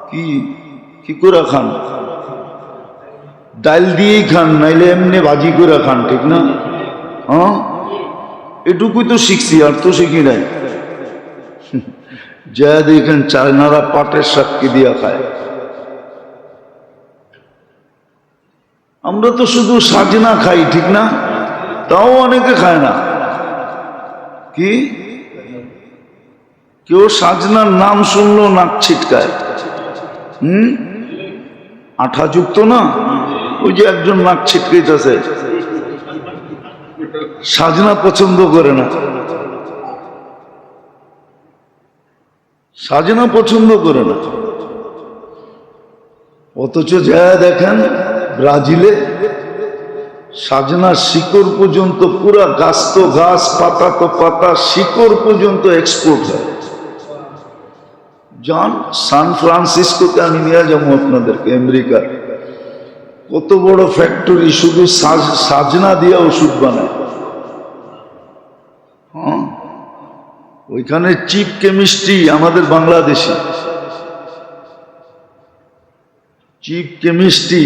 কি কি করে খান? ডাল দিয়েই খান, নাইলে এমনি ভাজি করে খান, ঠিক না? হ্যাঁ, এটুকুই তো শিখছি, আর তো শিখি নাই। যা দেখেন চায়নারা পাটের শাক কি দিয়া খায়, আমরা তো শুধু সাজনা খাই, ঠিক না? তাও অনেকে খায় না। কি কেউ সাজনার নাম শুনলো নাক ছিটকায়। আঠা যুক্ত না, ওই যে একজন নাক ছিটকাইতেছে, সাজনা পছন্দ করে না, সাজনা পছন্দ করে না। অথচ যা দেখেন ব্রাজিলে সাজনার শিকড় পর্যন্ত, পুরা গাছ তো গাছ, পাতা তো পাতা, শিকড় পর্যন্ত এক্সপোর্ট হয়। যান সান ফ্রান্সিসকোতে আমি নিয়ে যাবো আপনাদেরকে, আমেরিকার কত বড় ফ্যাক্টরি, শুধু সাজনা দিয়ে ওষুধ বানায়। হ্যাঁ, ওইখানে চিপ কেমিস্ট্রি আমাদের বাংলাদেশে, চিপ কেমিস্ট্রি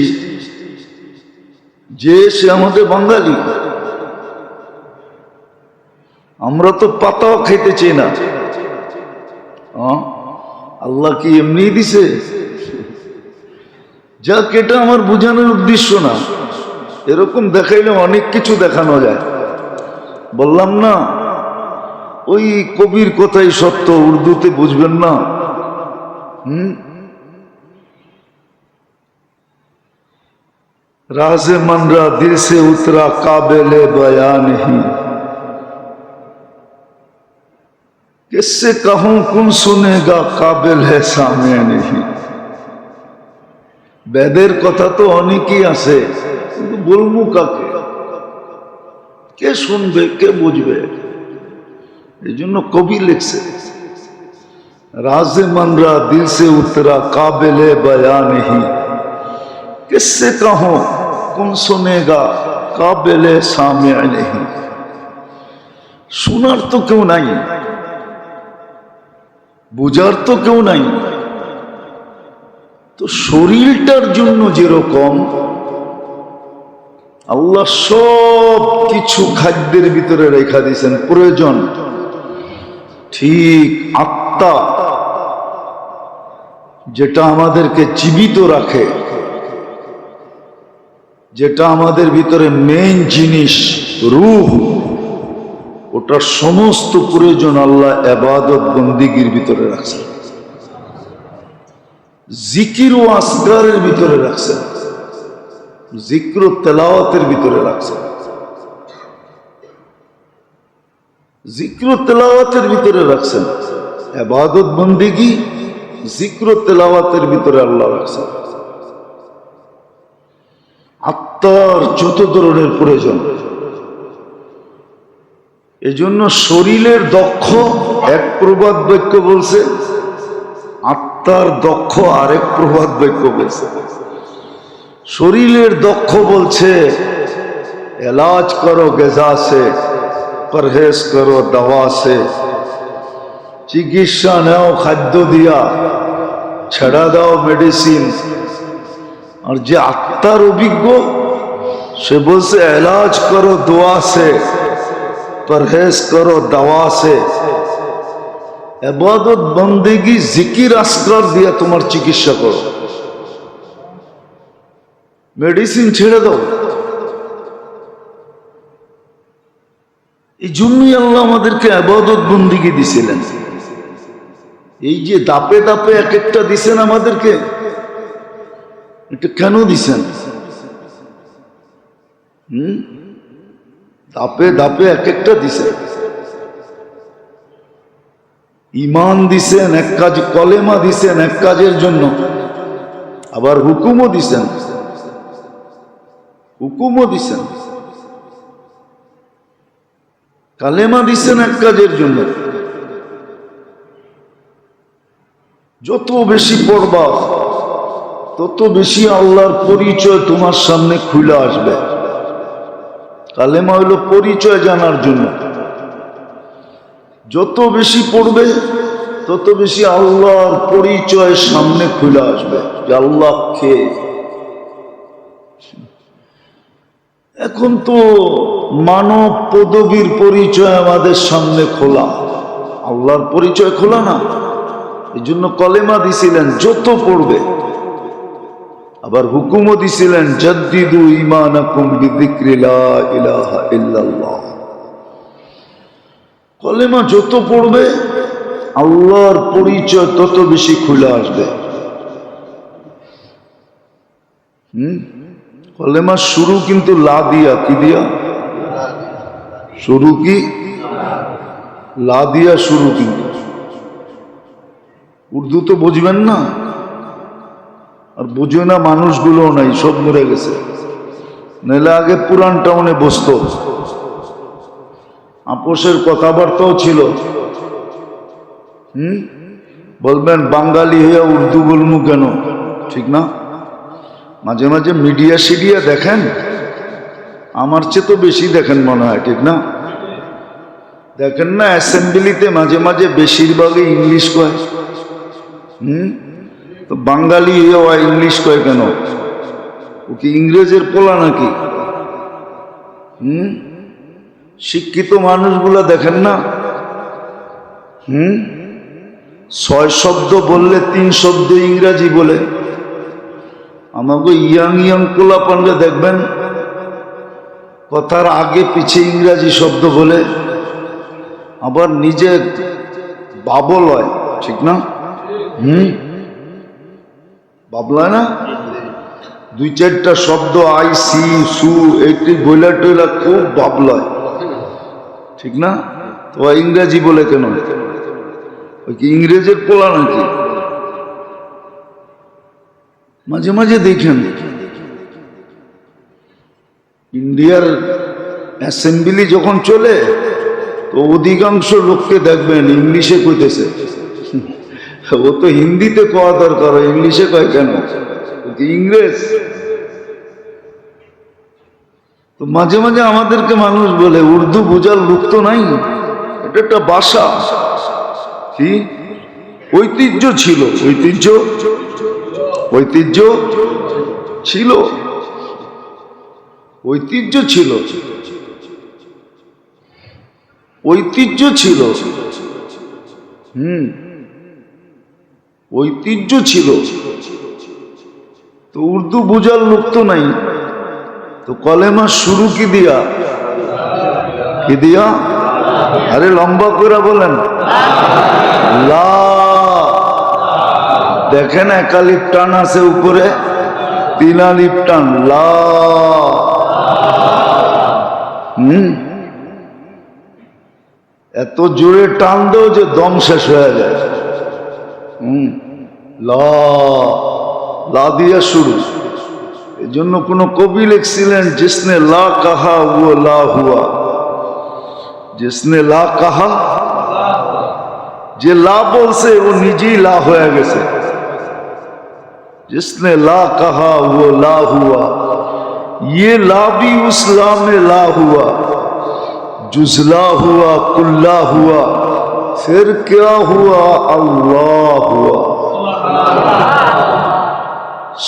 যে সে আমাদের বাঙালি। আমরা তো পাতাও খেতে চাই না। আল্লাহ কি এমনি দিছে? যাক, এটা আমার বোঝানোর উদ্দেশ্য না, এরকম দেখাইলে অনেক কিছু দেখানো যায়। বললাম না, ওই কবির কথাই সত্য, উর্দুতে বুঝবেন না। राज़े मनरा दिल से उतरा काबिल बयां नहीं, किससे कहूं कौन सुनेगा काबिल है सामे नहीं। বেদের কথা তো অনেকই আছে, কিন্তু বলবো কাকে? কে শুনবে, কে বুঝবে? এই জন্য কবি লিখছে, রাজে मनरा दिल से उतरा काबिल बयां नहीं, किससे कहूं कौन सुनेगा काबिल सामे नहीं। শোনার তো কেউ নাই, বুঝার তো কেউ নাই। তো শরীরটার জন্য যেরকম আল্লাহ সব কিছু খাদ্যের ভিতরে রেখা দিয়েছেন প্রয়োজন, ঠিক আত্মা যেটা আমাদেরকে জীবিত রাখে, যেটা আমাদের ভিতরে মেইন জিনিস রূহ, ওটার সমস্ত প্রয়োজন আল্লাহ ইবাদত বন্দিগির ভিতরে রাখছেন, জিকির ও আসগারের ভিতরে রাখছেন, জিক্র তেলাওয়াতের ভিতরে রাখছেন, জিক্র তেলাওয়াতের ভিতরে রাখছেন। ইবাদত বন্দিগি জিক্র তেলাওয়াতের ভিতরে আল্লাহ রাখছেন। আত্মার যত ধরনের প্রয়োজন, এজন্য শরীরের দক্ষ এক প্রবাদ বাক্য বলছে, আত্মার দক্ষ আরেক প্রবাদ বাক্য বলছে। শরীরের দক্ষ বলছে এলাজ করো গেজা সে, পরহেজ করো দাওয়া সে, চিকিৎসা নেও খাদ্য দিয়া, ছেড়া দাও মেডিসিন। আর যে আত্মার অভিজ্ঞ সে বলছে এলাজ করো দোয়া সে, পরহেজ করো দাওয়া সে। ইবাদত বন্দেগি জিকির আসকার দিয়া তোমার চিকিৎসা করো, মেডিসিন ছেড়ে দাও। এই জন্যই আল্লাহ আমাদেরকে ইবাদত বন্দেগি দিছিলেন। এই যে দাপে দাপে এক একটা দিছেন আমাদেরকে, এটা কেন দিছেন? দাপে দাপে এক একটা দিছেন। ঈমান দিছেন এক কাজ, কলেমা দিছেন এক কাজের জন্য, আবার হুকুমও দিছেন, হুকুমও দিছেন। কালেমা দিছেন এক কাজের জন্য। যত বেশি পড়বা তত বেশি আল্লাহর পরিচয় তোমার সামনে খুলে আসবে। কালেমা হইল পরিচয় জানার জন্য। যত বেশি পড়বে তত বেশি আল্লাহর পরিচয় সামনে খুলে আসবে যে আল্লাহ কে। এখন তো মানব পদবীর পরিচয় আমাদের সামনে খোলা, আল্লাহর পরিচয় খোলা না। এই জন্য কলেমা দিছিলেন যত পড়বে, আবার হুকুমও দিছিলেন জাদ্দিদু ঈমানাকুম বিযিকরি লা ইলাহা ইল্লাল্লাহ। কলেমা যত পড়বে আল্লাহর পরিচয় তত বেশি খুলে আসবে। কলেমার শুরু কিন্তু লা দিয়া, কি দিয়া শুরু? কি লা দিয়া শুরু? কিন্তু উর্দু তো বুঝবেন না, আর বুঝে না মানুষগুলো নাই, সব মরে গেছে। নাহলে আগে পুরান টাউনে বসত, আপোষের কথাবার্তাও ছিল। বলবেন বাঙালি হইয়া উর্দু বলবো কেন? ঠিক না? মাঝে মাঝে মিডিয়া সিডিয়া দেখেন, আমার চেয়ে তো বেশি দেখেন মনে হয়, ঠিক না? দেখেন না অ্যাসেম্বলিতে মাঝে মাঝে বেশিরভাগই ইংলিশ কয়। তো বাঙালি হইয়া ইংলিশ কয় কেন? ও কি ইংরেজের পোলা নাকি? শিক্ষিত মানুষগুলা দেখেন না, 6 শব্দ বললে 3 শব্দ ইংরাজি বলে। আমাকে ইয়াং ইয়াং পোলা পান্ডে দেখবেন কথার আগে পিছে ইংরাজি শব্দ বলে, আবার নিজে বাবল হয়, ঠিক না? বাবলায় না, 2-4টা শব্দ আই সি সু এইটি বইলা টইলা খুব বাবলয়, ঠিক না? তো ইংরাজি বলে কেন? ওই কি ইংরেজের পোলা নাকি? মাঝে মাঝে দেখেন ইন্ডিয়ার অ্যাসেম্বলি যখন চলে, তো অধিকাংশ লোককে দেখবেন ইংলিশে কইতেছে। ও তো হিন্দিতে কওয়া দরকার, ইংলিশে কয় কেন? ইংরেজ। তো মাঝে মাঝে আমাদেরকে মানুষ বলে উর্দু বোঝার লোক তো নাই, এটা একটা ভাষা। কি ঐতিহ্য ছিল, ঐতিহ্য ঐতিহ্য ছিল, ঐতিহ্য ছিল, ঐতিহ্য ছিল, ঐতিহ্য ছিল। তো উর্দু বোঝার লোক তো নাই, তো কলেমা শুরু কি দিয়া? কি দিয়া? আরে লম্বা করে বলেন, লা। দেখেন একালিপ টান আছে উপরে, 3 আলিপ টান, লা। এত জোরে টান দেও যে দম শেষ হয়ে যায়। লা, লা দিয়া শুরু। এই জন্য কোন কবি লিখছিলেন, জিসনে লা কাহা ও লা হুয়া। জিসনে লা কাহা, যে লা বলছে ও নিজেই লা হয়ে গেছে। जिसने ला कहा वो ला हुआ, ये ला भी उस ला में ला हुआ, जुजला हुआ, कुल्ला हुआ, फिर क्या हुआ? अल्लाह हुआ।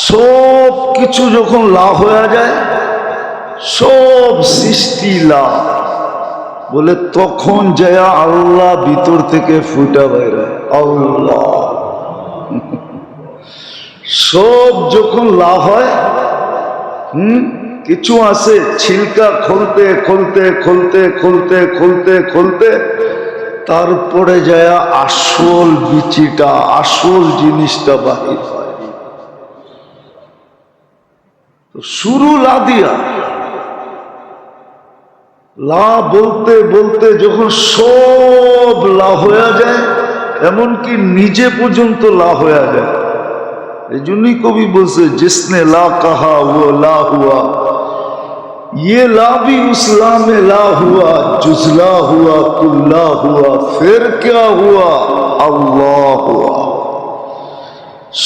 सब किछु যখন লা হয়ে যায়, সব সৃষ্টি লা বলে, তখন যায় আল্লাহ ভিতর থেকে ফুটা বাইরে, আল্লাহ। সব যখন লা হয়, কিছু আছে ছিলকা খুলতে খুলতে খুলতে খুলতে খুলতে খুলতে তারপরে যায় আসল বিচিটা, আসল জিনিসটা বাহির হয়। তো শুরু লা দিয়া, লা বলতে বলতে যখন সব লা হয়ে যায়, এমনকি নিজে পর্যন্ত লা হয়ে যায়। এই জন্যই কবি বলছে, জিসনে লা কাহা ও লা হুয়া, ये ला भी उस ला में ला हुआ, जुजला हुआ, कुल्ला हुआ, फिर क्या हुआ? अल्लाह हुआ।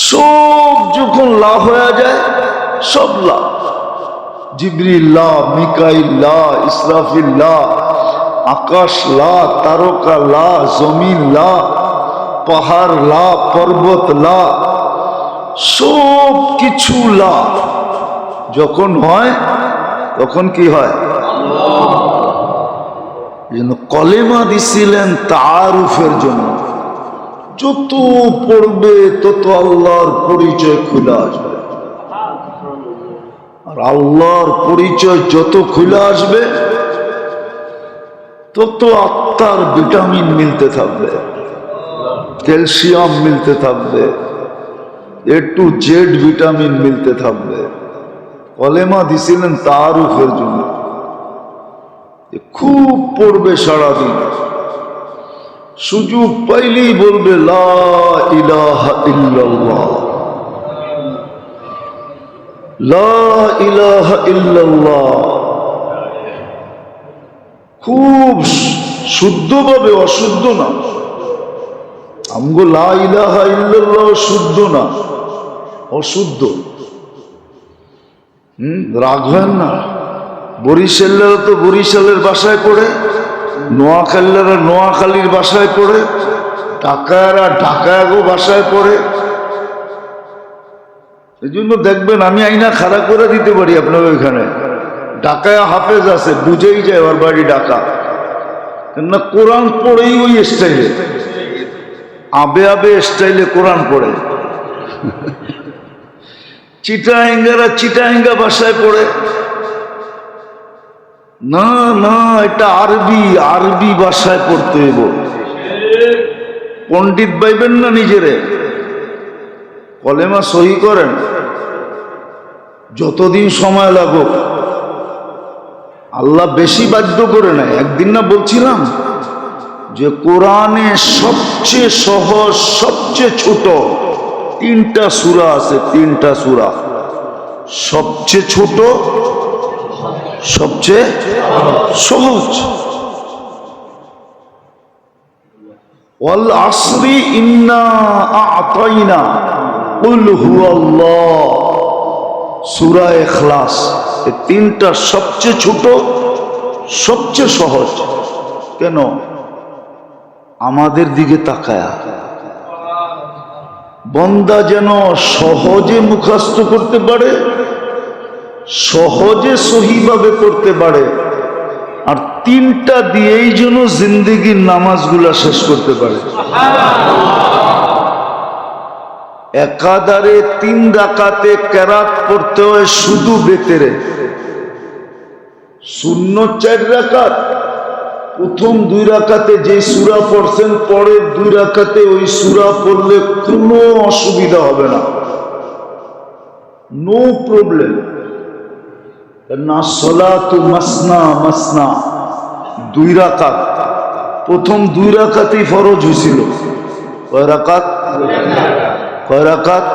সব যখন লা হয়ে যায়, সব লা, জিবরিল লা, মিকাইল লা, ইসরাফিল লা, আকাশ লা, তারকা লা, জমিন লা, পাহাড় লা, পর্বত লা, সব কিছু লা যখন হয় তখন কি হয়? কলেমা দিছিলেন তাআরুফের জন্য। যত পড়বে তত আল্লাহর পরিচয় খুলে আসবে, আর আল্লাহর পরিচয় যত খুলে আসবে তত আত্মার ভিটামিন মিলতে থাকবে, ক্যালসিয়াম মিলতে থাকবে, A to Z ভিটামিন মিলতে থাকবে। কলেমা দিছিলেন তাআরুফের জন্য। খুব পড়বে সারাদিন, সুযোগ পাইলেই বলবে লা ইলাহা ইল্লাল্লাহ, লা ইলাহা ইল্লাল্লাহ। খুব শুদ্ধভাবে, অশুদ্ধ না। আমগো লা ইলাহা ইল্লাল্লাহ শুদ্ধ না, অশুদ্ধ। রাখবেন না। বরিশালেরা তো বরিশালের ভাষায় পড়ে, নোয়াখালীরা নোয়াখালীর ভাষায় পড়ে, ঢাকায়রা ঢাকায়াগো ভাষায় পড়ে। এই জন্য দেখবেন আমি আইনা খাড়া করে দিতে পারি আপনার ওইখানে। ঢাকায় হাফেজ আছে, বুঝেই যায় ওর বাড়ি ঢাকা, কেননা কোরআন পড়েই ওই স্টাইলে, আবে আবে স্টাইলে কোরআন পড়ে। চিটাঙ্গারা চিটাঙ্গা ভাষায় পড়ে। না না, এটা আরবি, আরবি ভাষায় পড়তে হইব। পণ্ডিত পাইবেন না নিজেরে, কলেমা সহি করেন, যতদিন সময় লাগুক। আল্লাহ বেশি বাধ্য করে নাই। একদিন না বলছিলাম যে কোরআনে সবচেয়ে সহজ, সবচেয়ে ছোট 3টা সূরা আছে, 3টা সূরা। সবচেয়ে ছোট, সবচেয়ে সহজ। ওয়াল আসরি ইন্না আ'তাইনা কুল হুয়াল্লাহ, সূরা ইখলাস। এই 3টা সবচেয়ে ছোট, সবচেয়ে সহজ। কেন? আমাদের দিকে তাকায়া বন্দা যেন সহজে মুখস্থ করতে পারে, সহজে সহিভাবে করতে পারে, আর 3টা দিয়েই যেন জিন্দেগির নামাজগুলা শেষ করতে পারে। একাধারে 3 রাকাতে কেরাত পড়তে হয় শুধু বেতেরে। সুন্নত 4 রাকাত, প্রথম 2 রাকাতে যে সূরা পড়ছেন, পরের 2 রাকাতে ওই সূরা পড়লে কোনো অসুবিধা হবে না, নো প্রবলেম। না সলাতু মাসনা মাসনা, 2 রাকাত। প্রথম 2 রাকাতেই ফরজ হয়েছিল। কয় রাকাত? কয় রাকাত?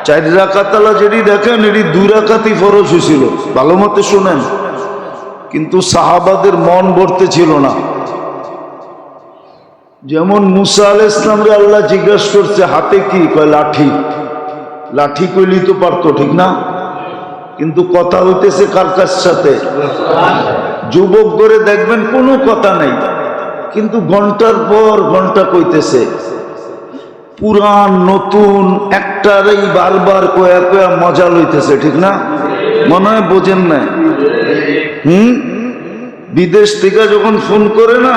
4 রাকাত আলা যেটি দেখেন, এটি 2 রাকাতই ফরজ হয়েছিল। ভালো মতে শোনেন। কিন্তু সাহাবাদের মন ভরতে ছিল না। যেমন মুসা আলাইহিস সালামরে আল্লাহ জিজ্ঞাসা করছে হাতে কি? কয় লাঠি। লাঠি কইলেই তো পারতো, ঠিক না? কিন্তু কথা হইতেছে কার কার সাথে? যুবক করে দেখবেন কোনো কথা নেই, কিন্তু ঘন্টার পর ঘন্টা কইতেছে। পুরান নতুন একটারেই বারবার কয়া কয়া মজা লইতেছে, ঠিক না? মনে হয় বোঝেন না। বিদেশ থেকে যখন ফোন করে না,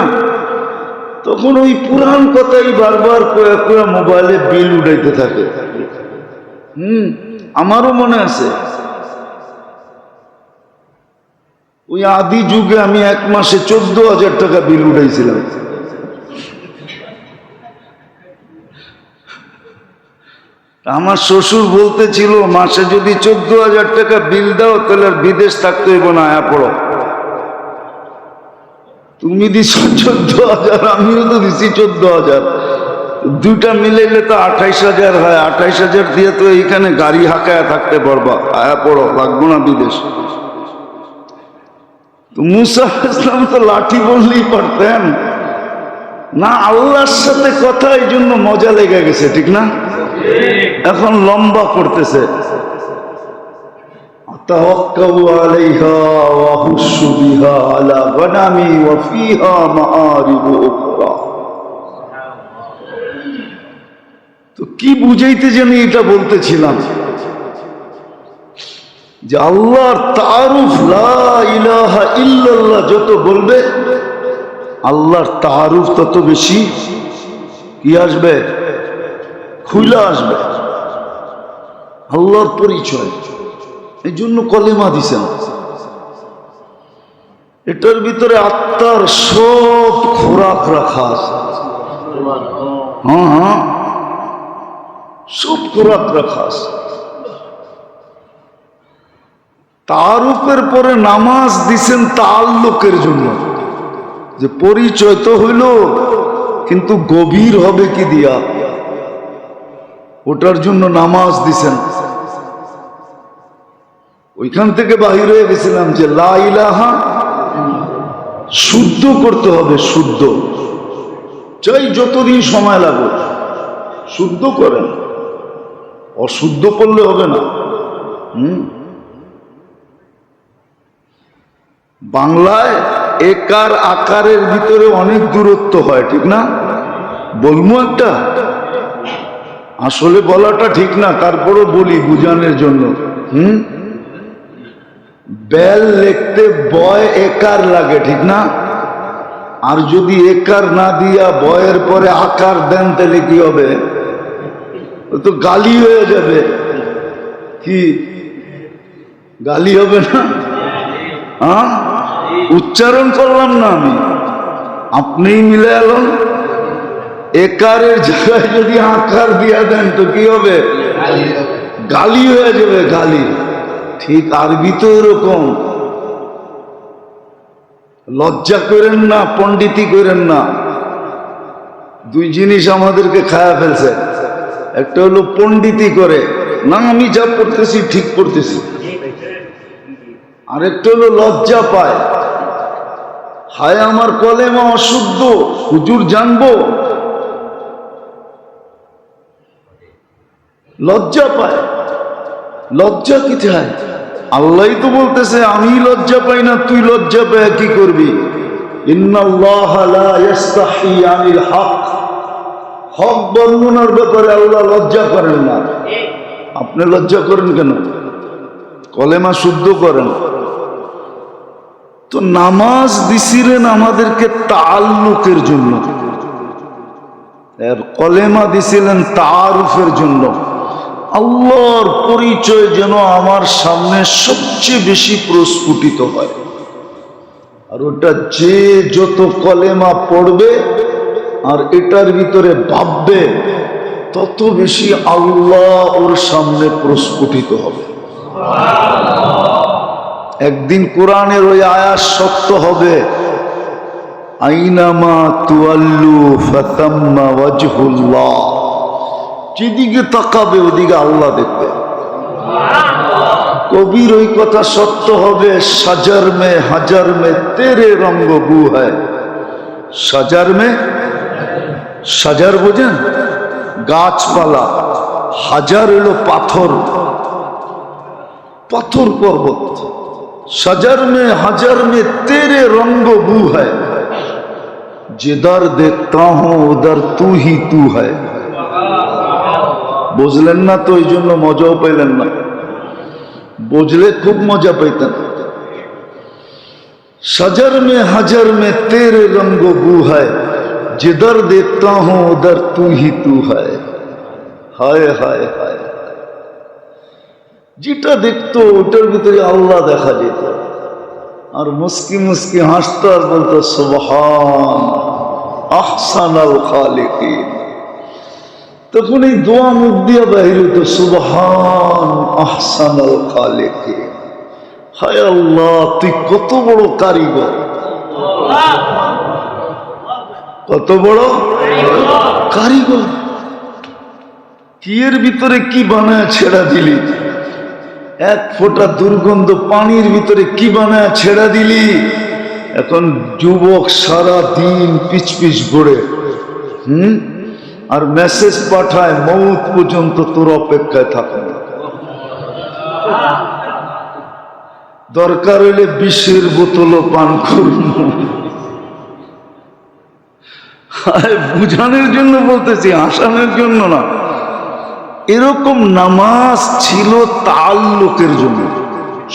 তখন ওই পুরান কথাই বারবার কয়া কয়া মোবাইলে বিল উঠাইতে থাকে। আমারও মনে আছে, ওই আদি যুগে আমি 1 মাসে 14,000 টাকা বিল উঠাইছিলাম। আমার শ্বশুর বলতেছিল, মাসে যদি 14,000 টাকা বিল দাও তাহলে আর বিদেশ থাকতে হইব না, আয়া পড়ো। তুমি দিছ 14,000, আমিও তো দিছি 14,000, 2টা মিলাইলে তো 28,000 হয়। 28,000 দিয়ে তো এইখানে গাড়ি হাঁকায়া থাকতে পারবা, আয়া পড়ো, লাগবো না বিদেশ। তো মুসা আলাইহিস সালাম তো লাঠি বললেই পারতেন না, আল্লাহর সাথে কথা, এই জন্য মজা লেগে গেছে, ঠিক না? এখন লম্বা করতেছে। আতাওয়াক্কাউ আলাইহা ওয়া হুশু বিহা আলা গানামি ওয়া ফিহা মাআরিবু উখরা। তো কি বুঝাইতে জানি এটা বলতেছিলাম যে আল্লাহর তারুফ লা ইলাহা ইল্লাল্লাহ যত বলবে আল্লাহর তারুফ তত বেশি কি আসবে, খুলে আসবে আল্লাহর পরিচয়। এই জন্য কলেমা দিছেন। এটার ভিতরে আত্মার সব খোরাক রাখা আছে। হ্যাঁ হ্যাঁ, সব খোরাক রাখা আছে। তারুফের পরে নামাজ দিছেন তাআল্লুকের জন্য, যে পরিচয় তো হইল কিন্তু গভীর হবে কি দিয়া, ওটার জন্য নামাজ দিছেন। ওইখান থেকে বাহির হয়ে গেছিলাম যে লা ইলাহা শুদ্ধ করতে হবে, শুদ্ধ চাই যতদিন সময় লাগুক শুদ্ধ করেন, অশুদ্ধ করলে হবে না। বাংলায় একার আকারের ভিতরে অনেক দূরত্ব হয়, ঠিক না? বলবো একটা, আসলে বলাটা ঠিক না, তারপরও বলি বুঝানোর জন্য। বেল লিখতে বয় একার লাগে, ঠিক না? আর যদি একার না দিয়া বয়ের পরে আকার দেন তাহলে কি হবে? তো গালি হয়ে যাবে। কি গালি হবে না? হ্যাঁ, উচ্চারণ করলাম না আমি, আপনিই মিলে এলেন। একারের জায়গায় যদি আকার দিয়া দেন তো কি হবে? গালি হয়ে যাবে, গালি। ঠিক আরবি তো এরকম। লজ্জা করেন না, পণ্ডিতি করেন না। দুই জিনিস আমাদেরকে খায়া ফেলছে। একটা হলো পণ্ডিতি করে, না আমি যা পড়তেছি ঠিক পড়তেছি। আরেকটা হলো লজ্জা পায়, হায় আমার কলেমা অশুদ্ধ, হুজুর জানবো, লজ্জা পায়। লজ্জা কি চায়? আল্লাহ তো বলতেছে আমি লজ্জা পাই না, তুই লজ্জা পায় কি করবি? ইন্নাল্লাহা লা ইস্তাহি আনিল হক, হক বর্ণনার ব্যাপারে আল্লাহ লজ্জা করেন না। আপনি লজ্জা করেন কেন? কলেমা শুদ্ধ করেন। তো নামাজ দিছিলেন আমাদেরকে তাআল্লুকের জন্য, আর কলেমা দিছিলেন তাআরুফের জন্য। আল্লাহর পরিচয় যেন আমার সামনে সবচেয়ে বেশি প্রস্ফুটিত হয়। আর ওটা যে যত কলেমা পড়বে আর এটার ভিতরে ভাববে তত বেশি আল্লাহ ওর সামনে প্রস্ফুটিত হবে। একদিন কোরআনের ওই আয়াত সত্য হবে, আইনামা তুআল্লু ফাতাম্মা ওয়াজহুল্লাহ, যেদিকে তাকাবে ওদিকে আল্লাহ দেখবে। কবির ওই কথা সত্য হবে, সাজার মে হাজার মে তেরে রঙ্গ বু হ্যায়। সাজার মে, সাজার বোঝেন গাছপালা, হাজার হলো পাথর, পাথর পর্বত। সাজার মে হাজার মে তেরে রঙ্গ বু হ্যায়, जिधर देखता हूं उधर तू ही तू है। বুঝলেন না তো এই জন্য মজাও পাইলেন না, বুঝলে খুব মজা পাইতেন। सजर में हजर में तेरे रंगो बू है, जिधर देखता हूं उधर तू ही तू है। हाय हाय हाय, যেটা দেখতো ওটার ভিতরে আল্লাহ দেখা যেত, আর মুস্কি মুস্কি হাসতো আর বলতো সুবহান আহসানাল খালিকিন। তখন এই দোয়া মুখ দিয়ে বাহির হইতো, সুবহান আহসানাল খালিকিন। হায় আল্লাহ, তুই কত বড় কারিগর, কত বড় কারিগর। কি এর ভিতরে কি বানায় ছেড়া দিলি, এক ফোঁটা দুর্গন্ধ পানির ভিতরে কি বানায় ছেড়া দিলি। এখন যুবক সারা দিন পিছ পিছ ঘুরে, আর মেসেজ পাঠায় মৌত পর্যন্ত তোর অপেক্ষায় থাকে না। দরকার হইলে বিষের বোতলও পান করুন। বুঝানোর জন্য বলতেছি, হাসানোর জন্য না। এরকম নামাজ ছিল তাআল্লুকের জন্য,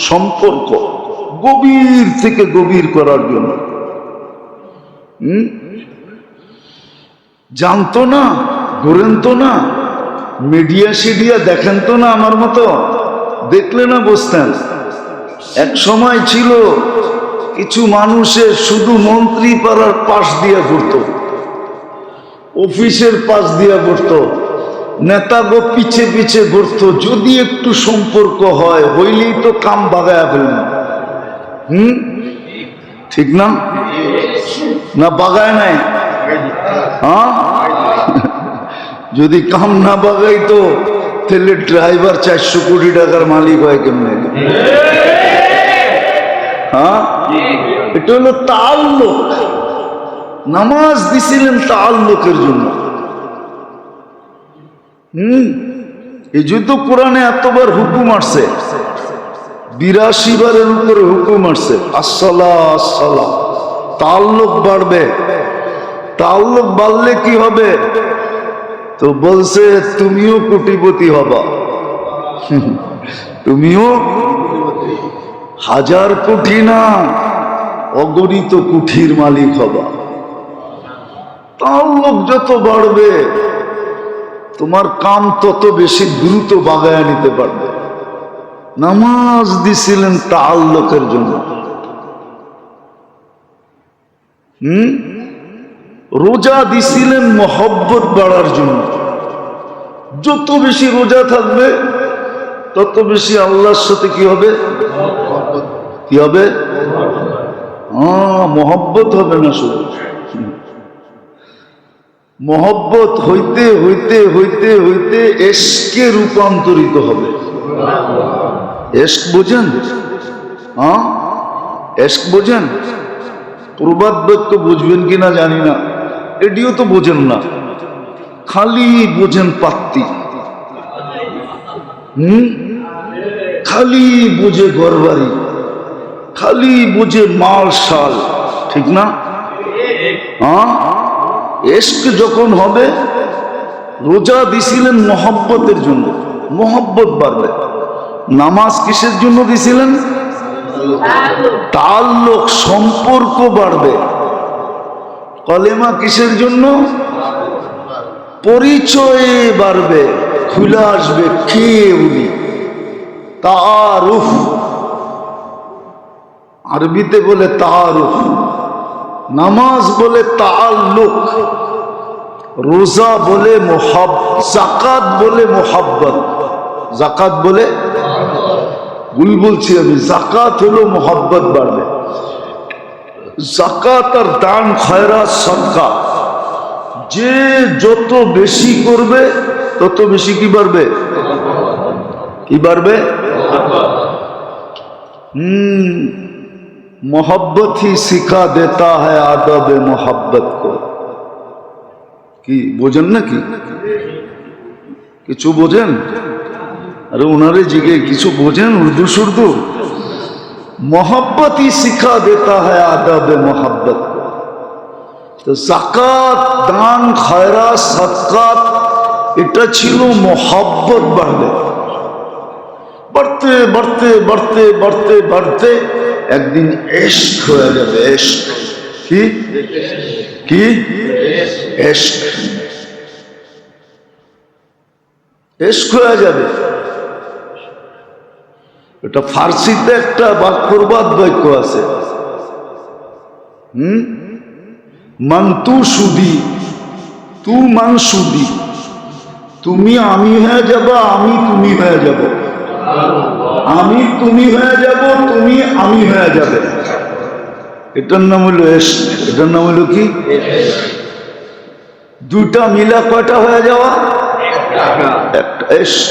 সম্পর্ক গভীর থেকে গভীর করার জন্য। জানতো না, ঘুরেন তো না, মিডিয়া সিডিয়া দেখেন তো না, আমার মতো দেখলে না বসতেন। এক সময় ছিল কিছু মানুষের শুধু মন্ত্রী পাড়ার পাশ দিয়ে ঘুরত, অফিসের পাশ দিয়ে ঘুরত, নেতাগো পিছে পিছে ঘুরত, যদি একটু সম্পর্ক হয় হইলেই তো কাম বাগায়া ফেলল। ঠিক না? না বাগায় নাই? হ্যাঁ, যদি কাম না বাগাইতো তাহলে ড্রাইভার 400 কোটি টাকার মালিক হয় কেমনে? হ্যাঁ, এটা হলো তাআল্লুক। নামাজ দিছিলেন তাআল্লুকের জন্য। এই জন্য কোরআনে এতবার হুকুম আসছে, 82 বারের উপরে হুকুম আসছে আসসালাহ আসসালাহ। তাআল্লুক বাড়বে। তাআল্লুক বাড়লে কি হবে? তো বলছে তুমিও কোটিপতি হবা, তুমিও 1000 কোটি না অগণিত কোটির মালিক হবা। তাআল্লুক যত বাড়বে তোমার কাম তত বেশি দ্রুত বাগায় নিতে পারবে। নামাজ দিছিলেন তাআল্লুকের জন্য। রোজা দিছিলেন মহব্বত বাড়ার জন্য। যত বেশি রোজা থাকবে তত বেশি আল্লাহর সাথে কি হবে? কি হবে? মহব্বত হবে না, শুধু মহব্বত হইতে হইতে হইতে হইতে এশকে রূপান্তরিত হবে। এশক বোঝেন? হ্যাঁ, এশক বোঝেন? প্রবাদ বাক্য বুঝবেন কিনা জানি না, এটিও তো বোঝেন না, খালি বোঝেন পাত্তি। খালি বোঝে ঘরবাড়ি, খালি বোঝে মাল শাল, ঠিক না? হ্যাঁ, এশক যখন হবে, রোজা দিছিলেন মহব্বতের জন্য, মহব্বত বাড়বে। নামাজ কিসের জন্য দিছিলেন? তাআল্লুক, সম্পর্ক বাড়বে। কলেমা কিসের জন্য? পরিচয়ে বাড়বে, খুলে আসবে কে উনি, তাআরুফ। আরবিতে বলে তাআরুফ, নামাজ বলে তাআল্লুক, রোজা বলে যাকাত বলে মোহাব্বত। যাকাত বলে, ভুল বলছি আমি, যাকাত হলো মোহাব্বত বাড়বে। যাকাত আর দান খয়রাত সদকা যে যত বেশি করবে তত বেশি কি বাড়বে? কি বাড়বে? मोहब्बत ही सिखा देता है आदब मोहब्बत को। কি বোঝেন নাকি? কিছু বোঝেন? আরে ওনারে জিগে কিছু বোঝেন? উর্দু সুর্দু? मोहब्बत ही सिखा देता है आदब मोहब्बत को। তো যাকাত, দান, খয়রাত, সাদকাত এটা ছিল মোহাব্বত বাড়বে। बढ़ते बढ़ते बढ़ते बढ़ते बढ़ते একদিন ইশক হয়ে যাবে। ইশক কি? কি? ইশক। ইশক হয়ে যাবে। এটা ফার্সিতে একটা প্রবাদ বাক্য আছে, মান তু সুদি, তু মান সুদি। তুমি আমি হয়ে যাবা, আমি তুমি হয়ে যাব, আমি তুমি হয়ে যাব, তুমি আমি হয়ে যাবে। এটার নাম হলো ইশক। এটার নাম হলো কি? দুটা মিলা কয়টা হয়ে যাওয়া? একটা। ইশক।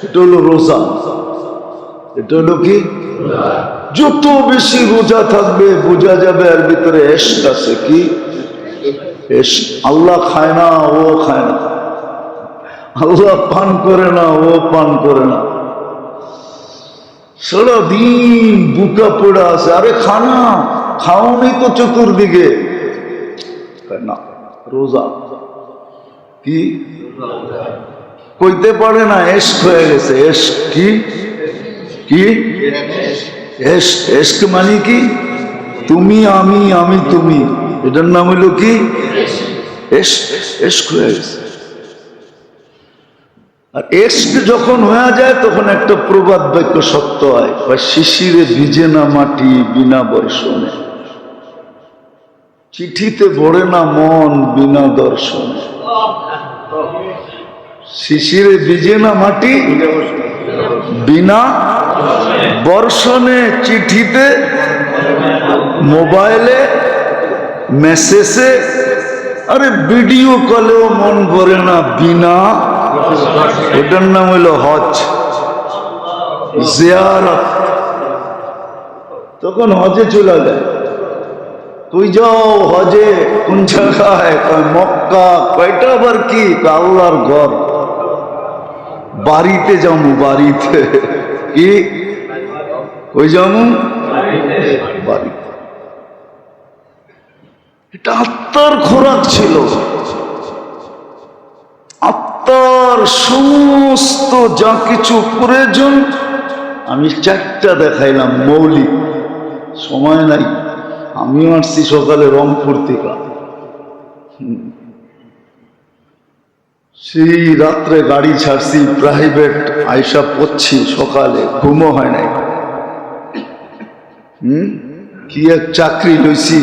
এটা হলো রোজা। এটা হলো কি? যত বেশি রোজা থাকবে বোঝা যাবে এর ভিতরে ইশক আছে। কি ইশক? আল্লাহ খায় না, ও খায় না, আল্লাহ পান করে না, ও পান করে না, সারাদিন বুকা পড়ে আছে। আরে খানা খাও নেই তো চতুর্দিকে না। রোজা কি? কইতে পারে না, এশক হয়ে গেছে। এশক কি? কি এশক? এশক মানে কি? তুমি আমি, আমি তুমি, এটার নাম হইল কি? এশক। এশক হয়ে গেছে। আর এশক যখন হয়ে যায় তখন একটা প্রবাদ বাক্য সত্য হয়, শিশিরে ভিজে না মাটি বিনা বর্ষণে, চিঠিতে ভরে না মন বিনা দর্শনে। শিশিরে ভিজে না মাটি বিনা বর্ষণে, চিঠিতে, মোবাইলে, মেসেজে, আরে ভিডিও কলেও মন ভরে না বিনা। এটার নাম হইল হজ, জিয়ারত। তখন হজে চলে যায়। তুই যাও হজে? কোন জায়গায়? মক্কা। কয়টা আবার কি? আল্লাহর ঘর। বাড়িতে যাবো, বাড়িতে। কি কই যাবো? বাড়িতে। এটা আত্মার খোরাক ছিল। আত্মার সমস্ত যা কিছু প্রয়োজন, আমি 4টা দেখাইলাম মৌলিক, সময় নাই। আমিও আসছি সকালে রংপুর থেকে, সেই রাত্রে গাড়ি ছাড়ছি প্রাইভেট, আইসা পড়ছি সকালে, ঘুমও হয় নাই। কি এক চাকরি লইছি,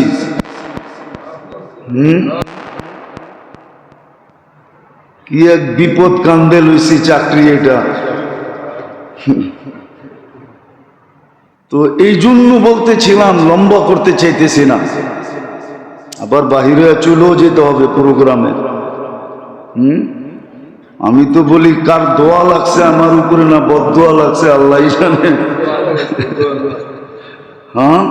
কি এক বিপদ কান্দে লইছি চাকরি এটা। তো এই জন্য বলতেছিলাম, লম্বা করতে চাইতেছি না, আবার বাহিরে চলেও যেতে হবে প্রোগ্রামে। আমি তো বলি কার দোয়া লাগছে আমার উপরে, না বদদোয়া লাগছে আল্লাহ জানে। হ্যাঁ,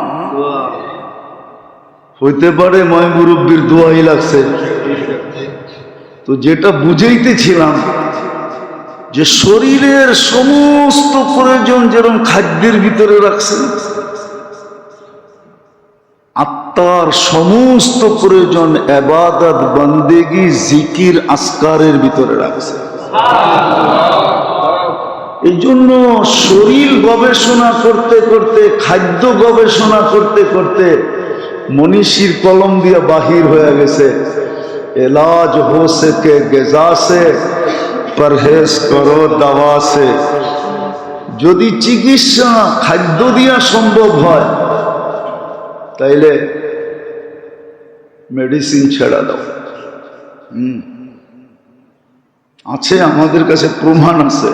হইতে পারে ময় মুরব্বীর দোয়াই লাগছে। তো যেটা বুঝাইতেছিলাম, যে শরীরের সমস্ত প্রয়োজন যেরকম খাদ্যের ভিতরে রাখছে, আত্মার সমস্ত প্রয়োজন ইবাদত, বন্দেগী, জিকির, আসকারের ভিতরে রাখছে। এই জন্য শরীর গবেষণা করতে করতে, খাদ্য গবেষণা করতে করতে মনীষীর কলম দিয়ে বাহির হয়ে গেছে, এলাজ হো সকে গেজা সে, পরহেজ করো দাওয়া সে। যদি চিকিৎসা খাদ্য দিয়া সম্ভব হয়, তাইলে মেডিসিন ছেড়া দাও। আছে, আমাদের কাছে প্রমাণ আছে।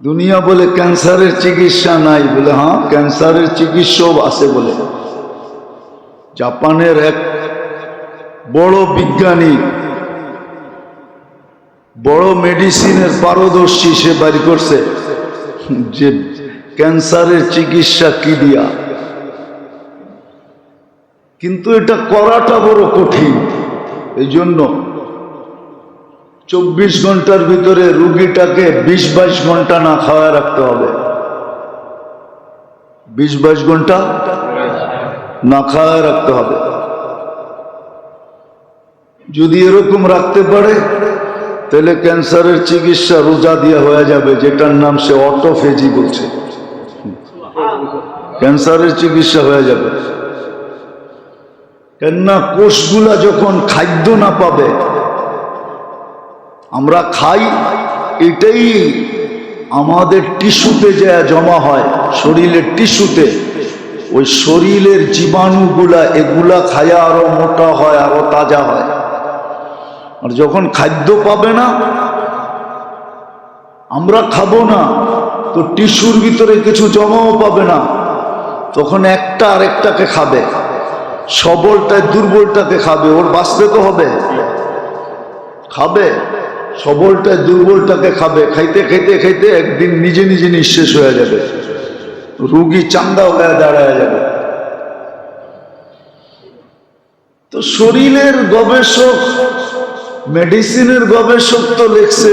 দুনিয়া বলে ক্যান্সারের চিকিৎসা নাই, বলে হ্যাঁ ক্যান্সারের চিকিৎসাও আছে বলে। জাপানের এক বড় বিজ্ঞানী, বড় মেডিসিনের পারদর্শী, সে বাড়ি করছে যে ক্যান্সারের চিকিৎসা কি দিয়া। কিন্তু এটা করাটা বড় কঠিন। এই জন্য 24 ঘন্টার ভিতরে রুগীটাকে 20-22 ঘন্টা না খাওয়া রাখতে হবে। 20-22 ঘন্টা না খাওয়া রাখতে হবে। যদি এরকম রাখতে পারে, তাহলে ক্যান্সারের চিকিৎসা রোজা দিয়ে হয়ে যাবে, যেটার নাম সে অটোফেজি বলছে। ক্যান্সারের চিকিৎসা হয়ে যাবে। কেননা কোষগুলা যখন খাদ্য না পাবে, আমরা খাই, এটাই আমাদের টিস্যুতে যা জমা হয়, শরীরের টিস্যুতে, ওই শরীরের জীবাণুগুলা এগুলা খায়া আরো মোটা হয়, আরো তাজা হয়। আর যখন খাদ্য পাবে না, আমরা খাবো না, তো টিস্যুর ভিতরে কিছু জমাও পাবে না, তখন একটা আরেকটাকে খাবে, সবলটায় দুর্বলটাকে খাবে, ওর বাঁচতে তো হবে, খাবে, সবলটায় দুর্বলটাকে খাবে, খাইতে খাইতে খাইতে একদিন নিজে নিজে নিঃশেষ হয়ে যাবে, রুগী চান্দা হয়ে দাঁড়ায় যাবে। তো শরীরের গবেষক, মেডিসিনের গবেষক তো লিখছে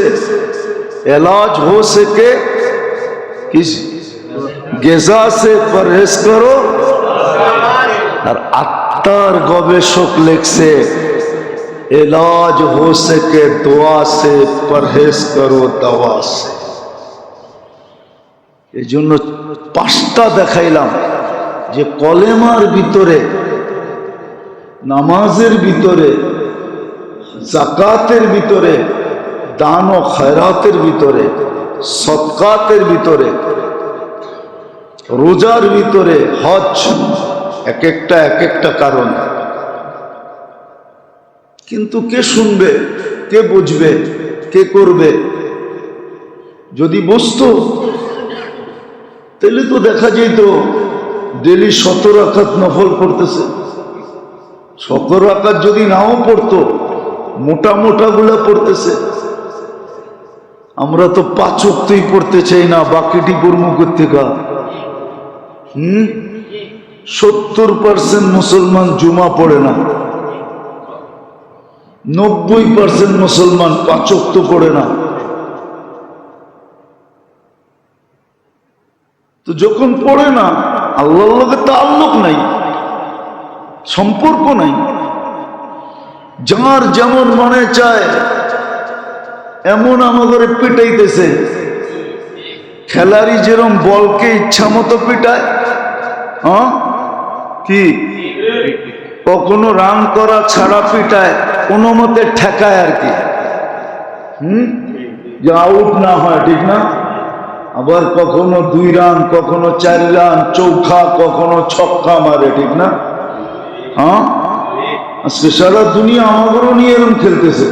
এলাজ হো সকে কিস গেজা সে পরহেজ করো। আর আত্মার গবেষক লিখছে इलाज हो सके दुआ से, परहेज करो दवा से। এই জন্য পাঁচটা দেখাইলাম যে কলেমার ভিতরে, নামাজের ভিতরে, যাকাতের ভিতরে, দান ও খয়রাতের ভিতরে, সদকাতের ভিতরে, রোজার ভিতরে, হজ, এক একটা কারণ। কিন্তু কে শুনবে, কে বুঝবে, কে করবে? যদি বুঝতো তাহলে তো দেখা যেত ডেলি 17 রাকাত নফল পড়তেছে। 17 রাকাত যদি নাও পড়তো, মোটা মোটা গুলা পড়তেছে। আমরা তো 5 ওয়াক্তই পড়তে চাই না, বাকিটি পড়বো কোত্থেকে? 70% মুসলমান জুমা পড়ে না, 90% মুসলমান 5 ওয়াক্ত পড়ে না। তো যখন পড়ে না, আল্লাহর লগে তাআল্লুক নাই, সম্পর্ক নাই। যার যেমন মনে চায় এমন আমাদের পিটাইতেছে। খেলারি যেরকম বলকে ইচ্ছা মতো পিটায়, কি কখনো রান করা ছাড়া পিটায়, কোনো মতে ঠেকায় আর কি, যে আউট না হয়, ঠিক না? আবার কখনো 2 রান, কখনো 4 রান, চৌখা, কখনো ছক্কা মারে, ঠিক না? আজকে সারা দুনিয়া আমাদেরও নিয়ে এরকম খেলতেছে।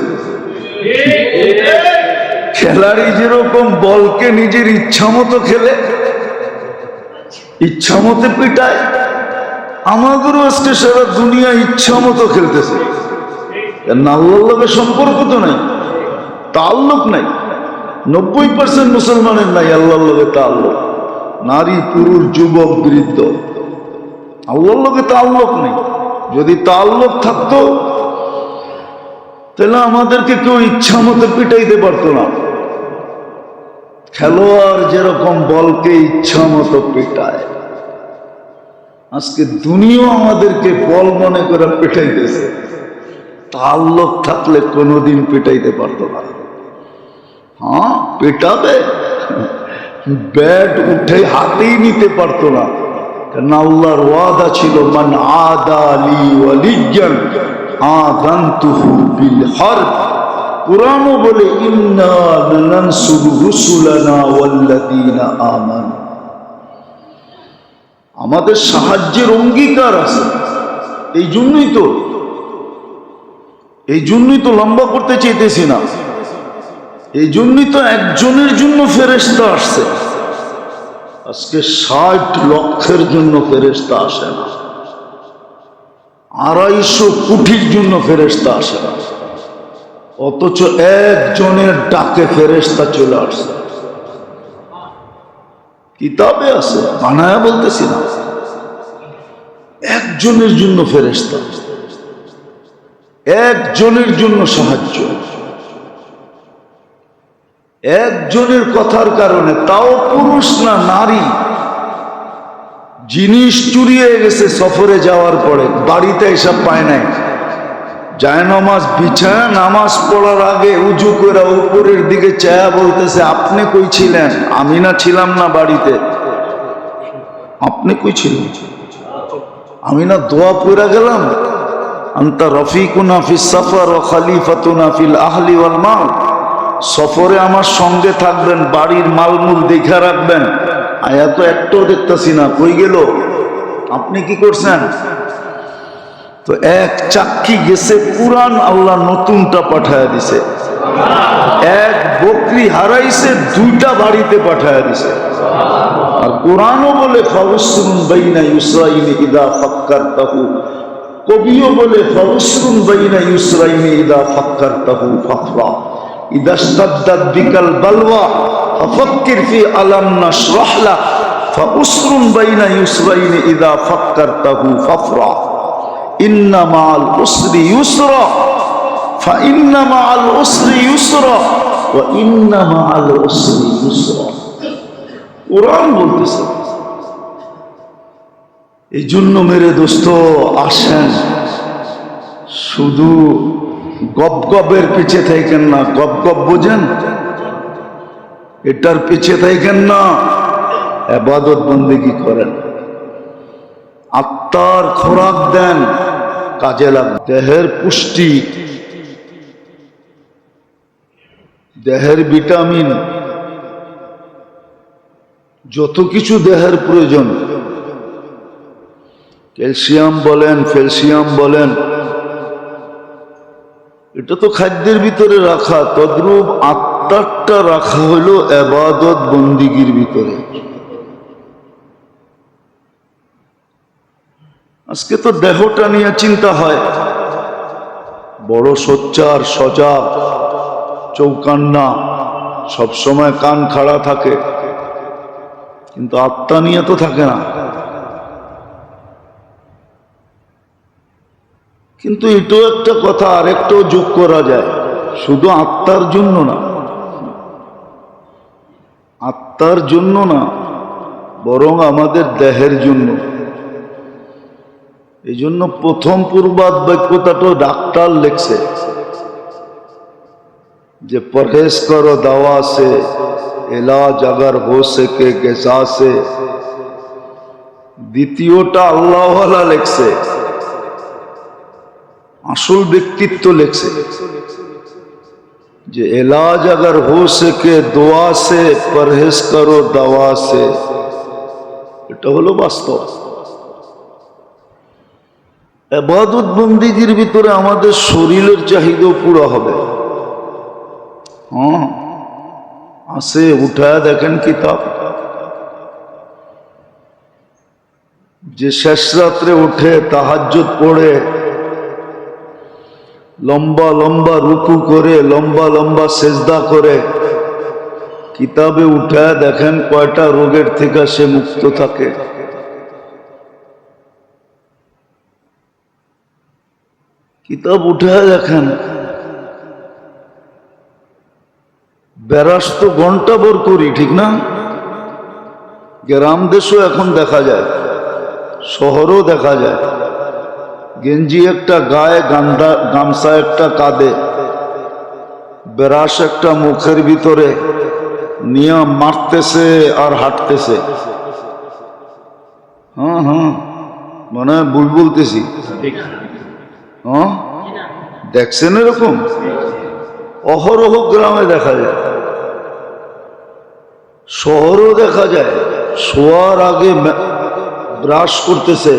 খেলাড়ি যেরকম বলকে নিজের ইচ্ছা মতো খেলে, ইচ্ছা মতো পিটায়, আমাদেরও আজকে সারা দুনিয়া ইচ্ছা মতো খেলতেছে। আল্লাহর লগে সম্পর্ক তো নাই, তাআল্লুক নাই। 90% মুসলমানের নাই আল্লাহর লগে তাআল্লুক। নারী, পুরুষ, যুবক, বৃদ্ধ, আল্লাহর লগে তাআল্লুক নেই। যদি তাআল্লুক থাকতো তাহলে আমাদেরকে কেউ ইচ্ছা মতো পিটাইতে পারতো না। খেলোয়াড় যেরকম বলকে ইচ্ছা মতো পিটায়, আজকে দুনিয়া আমাদেরকে বল মনে করে পিটাইতেছে। তাআল্লুক থাকলে কোনোদিন পিটাইতে পারতো না। পেটাবে, ব্যাট উঠে হাতেই নিতে পারতো না। কারণ আল্লাহর ওয়াদা ছিল, মান আদা লি ওয়ালিয়ান আযানতুহু বিল হারব। কুরআনও বলে, ইন্না লানানসুরু রুসুলানা ওয়াল্লাযীনা আমানু। আমাদের সাহায্যের অঙ্গীকার আছে। এই জন্যই তো লম্বা করতে চাইতেছি না। এই জন্যই তো একজনের জন্য ফেরেশতা আসছে। আজকে 60 লক্ষের জন্য ফেরেশতা আসে না, 250 কোটির জন্য ফেরেশতা আসে না। অথচ একজনের ডাকে ফেরেশতা চলে আসছে। কিতাবে আছে, বানায়া বলতেছি না। একজনের জন্য ফেরেশতা, একজনের জন্য সাহায্য, একজনের কথার কারণে, তাও পুরুষ না নারী। জিনিস চুরি হয়ে গেছে সফরে যাওয়ার পরে, বাড়িতে এসব পায় নাই। জায়নামাজ বিছায়া নামাজ পড়ার আগে উজু করে উপরের দিকে চায়া বলতেছে, আপনি কই ছিলেন? আমি না ছিলাম না বাড়িতে। আপনি কই ছিলেন? আমি না দোয়া পড়া গেলাম, আনতা রফিকুনা ফিস সফর ওয়া খলিফাতুনা ফিল আহলি ওয়াল মাল। সফরে আমার সঙ্গে থাকবেন, বাড়ির মালমূল দেখা রাখবেন। আয়া তো একটাও দেখতেছি না, কই গেল? আপনি কি করছেন? তো এক চাক্কি গেছে পুরান, আল্লাহ নতুনটা পাঠায়া দিছে। এক বকরি হারাইছে, 2টা বাড়িতে পাঠায়া দিছে। আর কোরআনও বলে, ফাউসরুন বাইনা ইউসরাইনি ইদা ফাক্কারতাহু। কবিও বলে, ফাউসরুন বাইনা ইউসরাইনি ইদা ফাক্কারতাহু ফাফরা। ইদা ইশতাদ্দাত বিকাল বালওয়া ফাফাক্কির ফি আলাম নাশরাহ লাক। ফাউসরুন বাইনা ইউসরাইনি ইদা ফাক্কারতাহু ফাফরা। ইন্না মাআল উসরি ইউসরা ফাইন্না মাআল উসরি ইউসরা ওয়া ইন্না মাআল উসরি ইউসরা। কোরআন বলতেছে। এই জন্য মেরে দোস্ত, আসেন শুধু গপ গপের পিছে থাকেন না। গপ গপ বোঝেন? এটার পিছে থাকেন না, ইবাদত বন্দেগী করেন, আত্মার খোরাক দেন, কাজে লাগবে। দেহের পুষ্টি, দেহের ভিটামিন, যত কিছু দেহের প্রয়োজন, ক্যালসিয়াম বলেন, ক্যালসিয়াম বলেন, এটা তো খাদ্যের ভিতরে রাখা। তদ্রূপ আত্মারটা রাখা হলো ইবাদত বন্দিগির ভিতরে। আজকে তো দেহটা নিয়ে চিন্তা হয়, বড় সোচ্চার, সজাগ, চৌকান্না, সবসময় কান খাড়া থাকে, কিন্তু আত্মা নিয়ে তো থাকে না। কিন্তু এটাও একটা কথা, আরেকটাও যোগ করা যায়, শুধু আত্মার জন্য না, আত্মার জন্য না, বরং আমাদের দেহের জন্য। এই জন্য প্রথম পূর্বাদ বাক্যটাও ডাক্তার লেখছে যে পরহেজ করো দাওয়া সে, এলাজ अगर हो सके গিজা সে। দ্বিতীয়টা আল্লাহওয়ালা লেখছে, আসল ব্যক্তিত্ব লেখছে যে এলাজ अगर हो सके দোয়া সে, পরহেজ করো দাওয়া সে। এটা হলো বাস্তব। ইবাদত বন্দেগীর ভিতরে আমাদের শরীরের চাহিদা পুরো হবে। হ্যাঁ, আসে উঠায় দেখেন কিতাব, যে শেষ রাত্রে উঠে তাহাজ্জুদ পড়ে, লম্বা লম্বা রুকু করে, লম্বা লম্বা সেজদা করে, কিতাবে উঠায় দেখেন কয়টা রোগের থেকে সে মুক্ত থাকে। কিতাব উঠায় দেখেন, বেরাস তো ঘন্টা ভর করি, ঠিক না? গ্রাম দেশও এখন দেখা যায়, শহরও দেখা যায়, গেঞ্জি একটা গায়ে, গামছা একটা কাঁধে, বেরাস একটা মুখের ভিতরে নিয়ে মারতেছে আর হাঁটতেছে। হ্যাঁ হ্যাঁ, মানে ভুল বলতেছি? হ্যাঁ, দেখছেন এরকম অহরহ গ্রামে দেখা যায়, শহরও দেখা যায়। শোয়ার আগে ব্রাশ করতেছে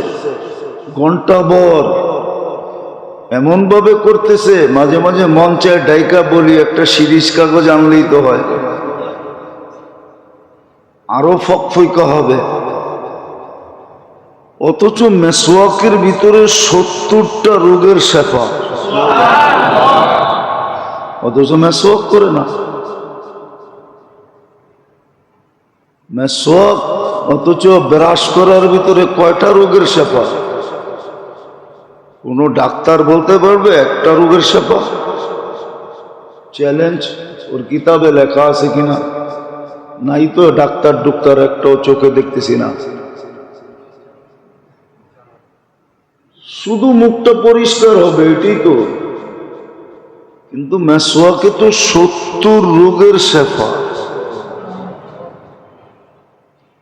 ঘন্টা ভর, এমন ভাবে করতেছে, মাঝে মাঝে মন চায় ডাইকা বলি একটা সিরিজ কাগজ আনলেই তো হয়, আরো ফকফইকা হবে। অথচ মেসওয়াকের ভিতরে 70টা রোগের শেফা, অথচ মেসওয়াক করে না। মেসওয়াক, অথচ ব্রাশ করার ভিতরে কয়টা রোগের শেফা? কোন ডাক্তার বলতে পারবে একটা রোগের শেফা? চ্যালেঞ্জ, ওর কিতাবে লেখা আছে কিনা? নাই তো, ডাক্তার ডুক্তার একটাও চোখে দেখতেছি না। শুধু মুখটা পরিষ্কার হবে এটাই তো, কিন্তু মেসওয়াকে তো 70 রোগের শেফা।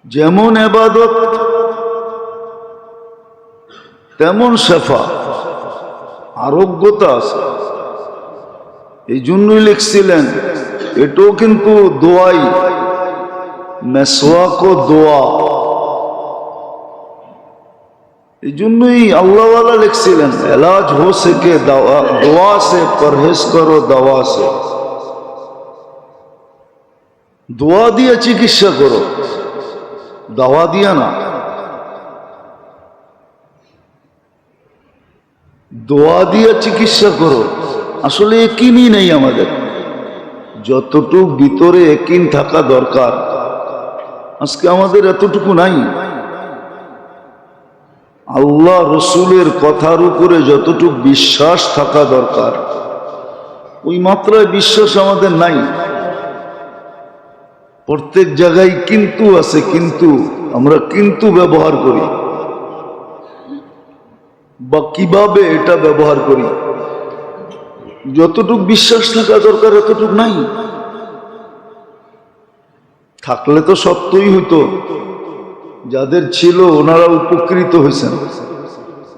যেমন ইবাদত তেমন শেফা, আরোগ্যতা আছে। এই জন্যই লিখছিলেন এটাও কিন্তু দোয়াই, মেসওয়াকও দোয়া। এই জন্যই আল্লাহওয়ালা লিখছিলেন এলাজ হো সকে দোয়া সে, পরহেজ করো দাওয়া সে। দোয়া দিয়ে চিকিৎসা করো, দাওয়া দিয়া না। দোয়া দিয়ে চিকিৎসা করো। আসলে একিনই নেই আমাদের, যতটুকু ভিতরে একিন থাকা দরকার আজকে আমাদের এতটুকু নাই। আল্লাহ রসুলের কথার উপরে যতটুকু বিশ্বাস থাকা দরকার ওই মাত্রায় বিশ্বাস আমাদের নাই। প্রত্যেক জায়গায় কিন্তু আছে, কিন্তু আমরা কিন্তু ব্যবহার করি, বা কিভাবে এটা ব্যবহার করি যতটুক বিশ্বাস থাকা দরকার এতটুক নাই। থাকলে তো সত্যই হইতো, যাদের ছিল ওনারা উপকৃত হয়েছেন,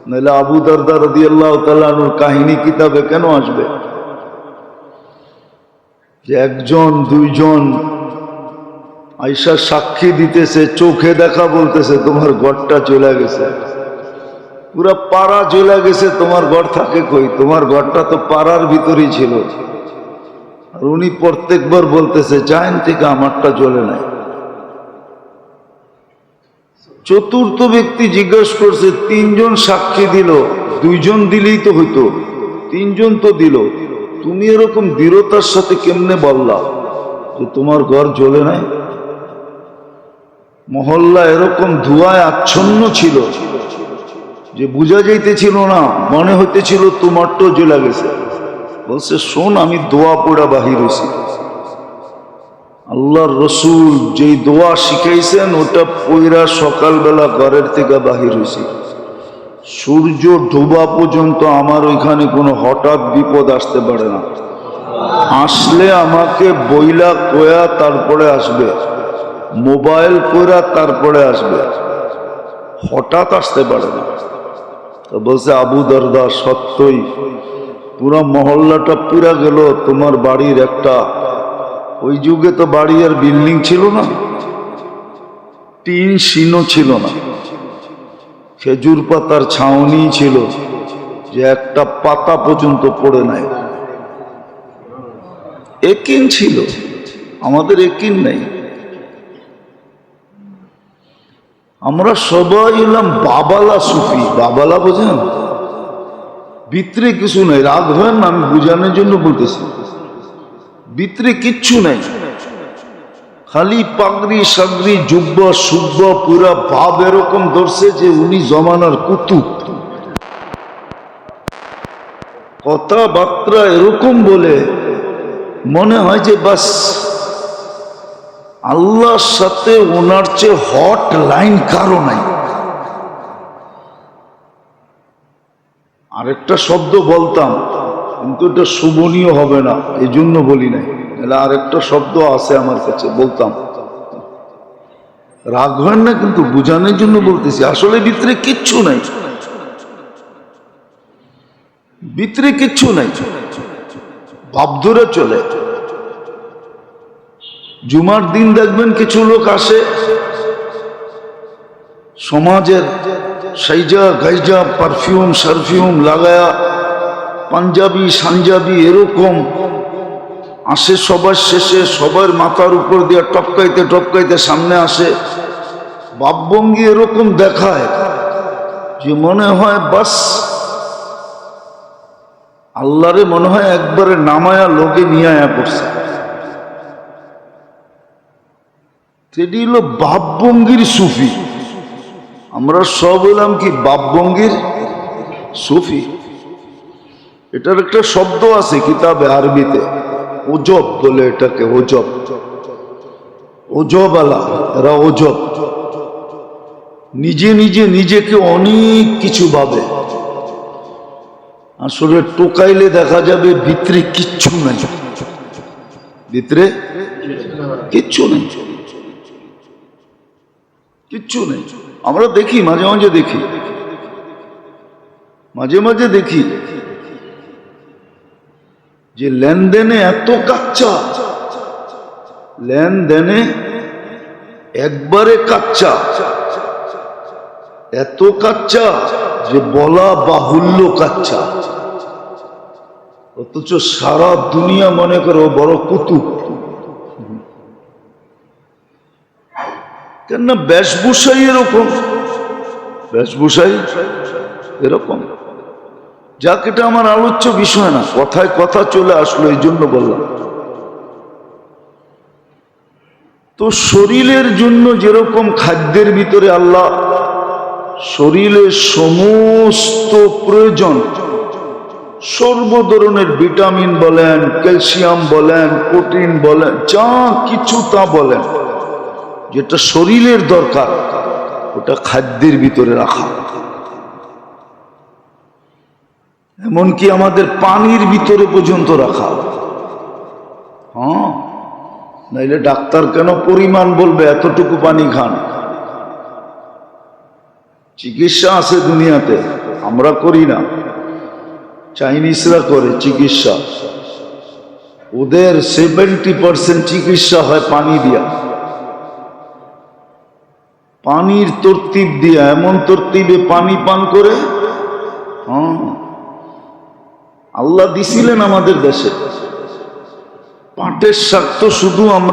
নাহলে আবু দারদা রাদিয়াল্লাহু তাআলা আনহুর কাহিনী কিতাবে কেন আসবে যে একজন দুইজন আয়েশা সাক্ষী দিতেছে, চোখে দেখা বলতেছে তোমার ঘরটা চলে গেছে, পুরা পাড়া চলে গেছে, তোমার ঘর থাকে কই, তোমার ঘরটা তো পাড়ার ভিতরেই ছিল। আর উনি প্রত্যেকবার বলতেছে চাইন থেকে আমারটা চলে নাই। চতুর্থ ব্যক্তি জিজ্ঞেস করছে, তিনজন সাক্ষী দিল, দুইজন দিলেই তো হইতো, তিনজন তো দিল, তুমি এরকম দৃঢ়তার সাথে কেমনে বললা যে তোমার ঘর জ্বলে নাই? মহল্লা এরকম ধোঁয়ায় আচ্ছন্ন ছিল যে বোঝা যাইতেছিল না, মনে হইতেছিল তোমারটাও জ্বলে গেছে। বলছে শোন, আমি দোয়া পড়া বাহির হয়েছি, আল্লাহর রসুল যেই দোয়া শিখাইছেন ওটা পইরা সকালবেলা ঘরের থেকে বাহির হয়েছি, সূর্য ডোবা পর্যন্ত আমার ওইখানে কোনো হঠাৎ বিপদ আসতে পারে না, আসলে আমাকে বইলা কয়া তারপরে আসবে, মোবাইল কইরা তারপরে আসবে, হঠাৎ আসতে পারে না। তো বলছে আবু দারদা সত্যই পুরা মহল্লাটা পুরা গেল, তোমার বাড়ির একটা, ওই যুগে তো বাড়ি আর বিল্ডিং ছিল না, টিন শিনও ছিল না, খেজুর পাতার ছাউনি ছিল যে একটা পাতা পর্যন্ত পড়ে নাই, একিন ছিল, আমাদের একিন নেই। আমরা সবাই এলাম বাবালা সুফি। বাবালা বোঝেন? ভিতরে কিছু নাই, রাগ হয় না, আমি বুঝানোর জন্য বলতেছি, ভিতরে কিচ্ছু নাই, খালি পাগড়ি সাগড়ি জুব্বা সুব্বা পুরা ভাব এরকম ধরছে যে উনি জমানার কুতুব, কথাবার্তা এরকম বলে মনে হয় যে বাস আল্লাহর সাথে ওনার চেয়ে হট লাইন কারো নাই। আরেকটা শব্দ বলতাম কিন্তু এটা শোভনীয় হবে না, এই জন্য বলি নাই, আরেকটা শব্দ আছে আমার কাছে, বলতাম, রাগ হয় না কিন্তু বুঝানোর জন্য বলতেছি, আসলে ভিতরে কিচ্ছু নাই, ভিতরে কিচ্ছু নাই, ভাব ধরে চলে। জুমার দিন দেখবেন কিছু লোক আসে সমাজের সাইজা গাইজা পারফিউম সারফিউম লাগায়া পাঞ্জাবি সাঞ্জাবি এরকম আসে, সবার শেষে সবার মাথার উপর দিয়ে টপকাইতে টপকাইতে সামনে আসে, ভাবভঙ্গি এরকম দেখায় যে মনে হয় বাস আল্লাহরে মনে হয় একবারে নামায়া লোকে নিয়ে আয়া পড়ছে। সেটি হলো ভাবভঙ্গির সুফি। আমরা সব হলাম কি ভাবভঙ্গির সুফি। এটার একটা শব্দ আছে কিতাবে আরবিতে, ওজব বলে এটাকে, ওজব, ওজব আলা, এরা ওজব, নিজে নিজে নিজেকে অনেক কিছু ভাবে, আসলে টোকাইলে দেখা যাবে ভিতরে কিচ্ছু নাই, ভিতরে কিচ্ছু নেই, কিচ্ছু নেই। আমরা দেখি মাঝে মাঝে দেখি, মাঝে মাঝে দেখি যে লেনদেনে এত কাচ্চা, লেনদেনে একবারে কাচ্চা, এত কাচ্চা যে বলা বাহুল্য কাচ্চা, অথচ সারা দুনিয়া মনে করো বড় কুতুব। কেননা বেশভূষাই এরকম, বেশভূষাই এরকম। যাক, এটা আমার আলোচ্য বিষয় না, কথায় কথা চলে আসলো এই জন্য বললাম। তো শরীরের জন্য যেরকম খাদ্যের ভিতরে আল্লাহ শরীরের সমস্ত প্রয়োজন, সর্ব ধরনের ভিটামিন বলেন, ক্যালসিয়াম বলেন, প্রোটিন বলেন, যা কিছু তা বলেন, যেটা শরীরের দরকার ওটা খাদ্যের ভিতরে রাখা। এমনকি আমাদের পানির ভিতরে পর্যন্ত রাখা। হ্যাঁ, নাইলে ডাক্তার কেন পরিমাণ বলবে এতটুকু পানি খান? চিকিৎসা আছে দুনিয়াতে, আমরা করি না, চাইনিজরা করে চিকিৎসা। ওদের 70% চিকিৎসা হয় পানি দিয়া, পানির তরতিব দিয়া, এমন তরতিবে পানি পান করে। হ্যাঁ, আল্লাহ দিছিলেন আমাদের দেশে পাটের শাক, তো শুধু আমরা